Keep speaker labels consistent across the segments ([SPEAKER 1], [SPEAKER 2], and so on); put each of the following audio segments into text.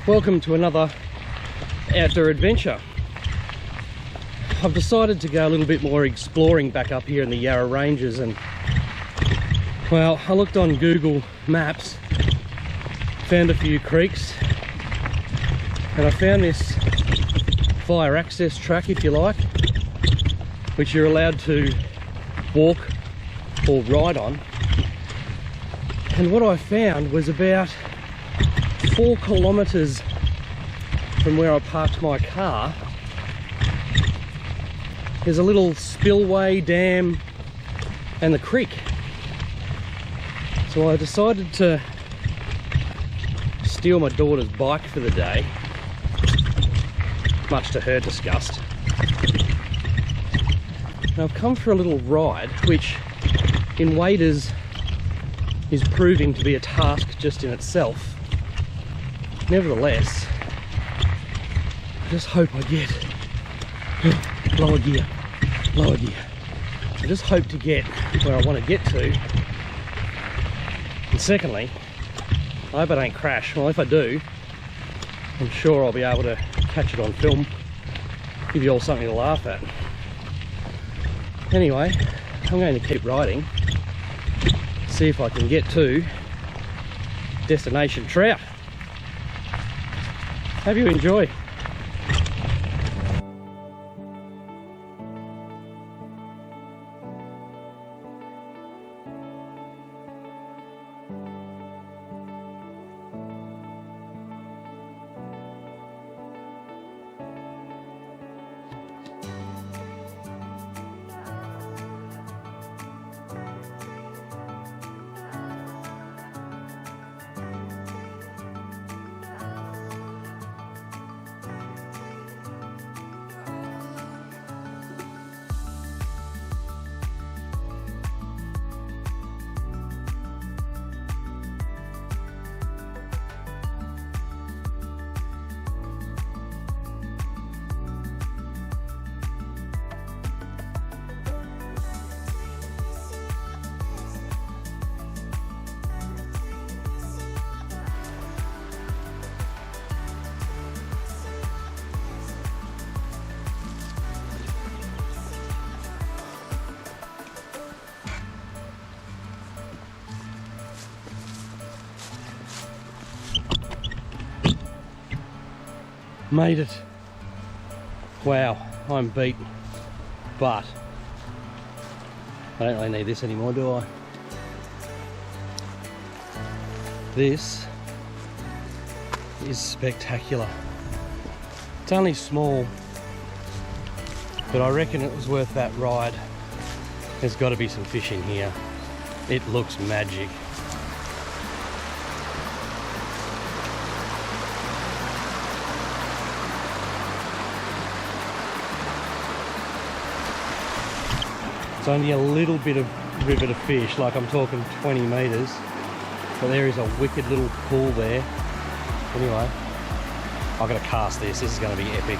[SPEAKER 1] Welcome to another outdoor adventure. I've decided to go a little bit more exploring back up here in the Yarra Ranges, and well, I looked on Google Maps, found a few creeks, and I found this fire access track, if you like, which you're allowed to walk or ride on. And what I found was about 4 kilometres from where I parked my car, there's a little spillway, dam, and the creek. So I decided to steal my daughter's bike for the day, much to her disgust. And I've come for a little ride, which in waders is proving to be a task just in itself. Nevertheless, I just hope I get lower gear. I just hope to get where I want to get to. And secondly, I hope I don't crash. Well, if I do, I'm sure I'll be able to catch it on film, give you all something to laugh at. Anyway, I'm going to keep riding, see if I can get to destination trout. Hope you enjoy. Made it. Wow, I'm beat. But I don't really need this anymore, do I? This is spectacular. It's only small, but I reckon it was worth that ride. There's got to be some fish in here. It looks magic. It's only a little bit of river to fish, like I'm talking 20 metres, but there is a wicked little pool there. Anyway, I've got to cast this. This is going to be epic.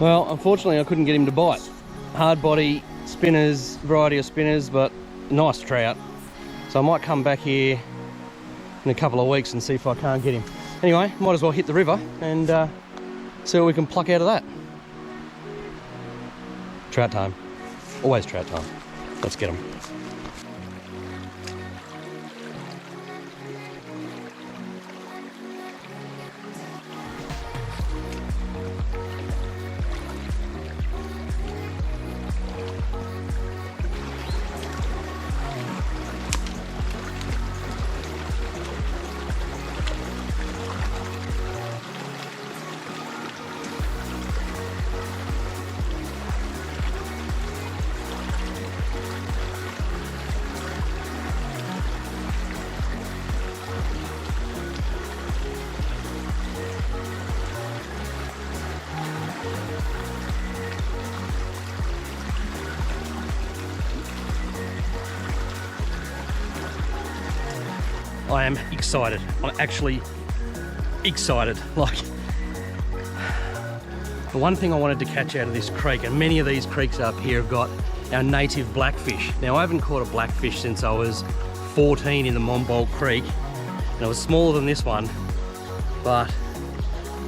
[SPEAKER 1] Well, unfortunately I couldn't get him to bite. Hard body spinners, variety of spinners, but nice trout. So I might come back here in a couple of weeks and see if I can't get him. Anyway, might as well hit the river and see what we can pluck out of that. Trout time. Always trout time. Let's get them. I am excited. I'm actually excited. Like, the one thing I wanted to catch out of this creek, and many of these creeks up here have got our native blackfish. Now, I haven't caught a blackfish since I was 14 in the Monbulk Creek, and it was smaller than this one, but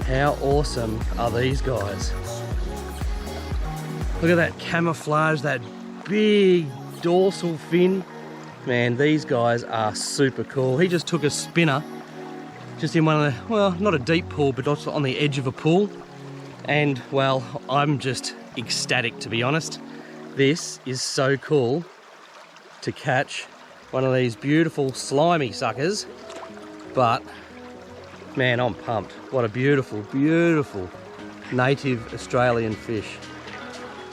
[SPEAKER 1] how awesome are these guys? Look at that camouflage, that big dorsal fin. Man, these guys are super cool. He just took a spinner, just in one of the, well, not a deep pool, but also on the edge of a pool. And, well, I'm just ecstatic, to be honest. This is so cool to catch one of these beautiful slimy suckers. But, man, I'm pumped. What a beautiful, beautiful native Australian fish.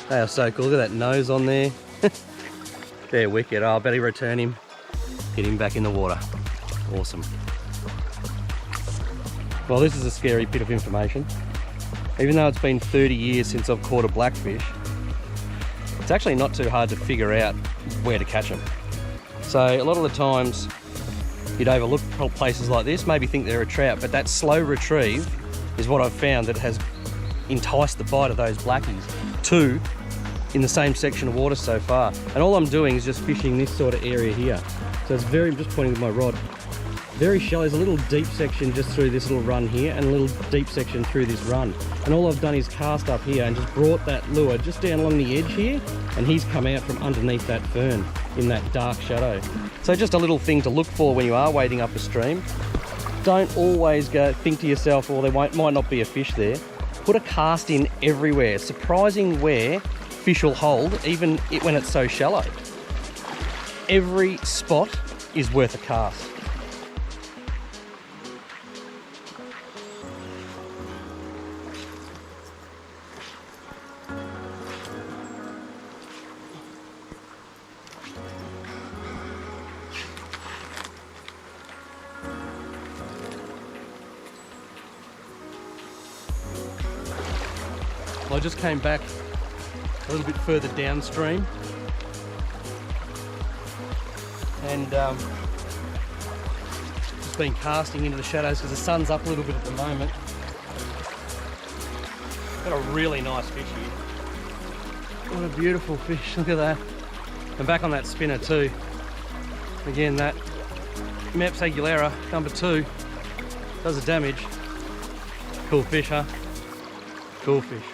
[SPEAKER 1] They are so cool. Look at that nose on there. They're wicked. Oh, I better return him, get him back in the water. Awesome. Well, this is a scary bit of information. Even though it's been 30 years since I've caught a blackfish, it's actually not too hard to figure out where to catch them. So a lot of the times you'd overlook places like this, maybe think they're a trout, but that slow retrieve is what I've found that has enticed the bite of those blackies. Two in the same section of water so far, and all I'm doing is just fishing this sort of area here. So it's very, I'm just pointing with my rod, very shallow. There's a little deep section just through this little run here, and a little deep section through this run, and all I've done is cast up here and just brought that lure just down along the edge here, and he's come out from underneath that fern in that dark shadow. So just a little thing to look for when you are wading up a stream. Don't always go think to yourself, well, there might not be a fish there. Put a cast in everywhere. It's surprising where fish will hold, even when it's so shallow. Every spot is worth a cast. Well, I just came back a little bit further downstream, and just been casting into the shadows because the sun's up a little bit at the moment. Got a really nice fish here. What a beautiful fish, look at that. And back on that spinner too. Again, that Mepps Aguilera #2 does the damage. Cool fish, huh? Cool fish.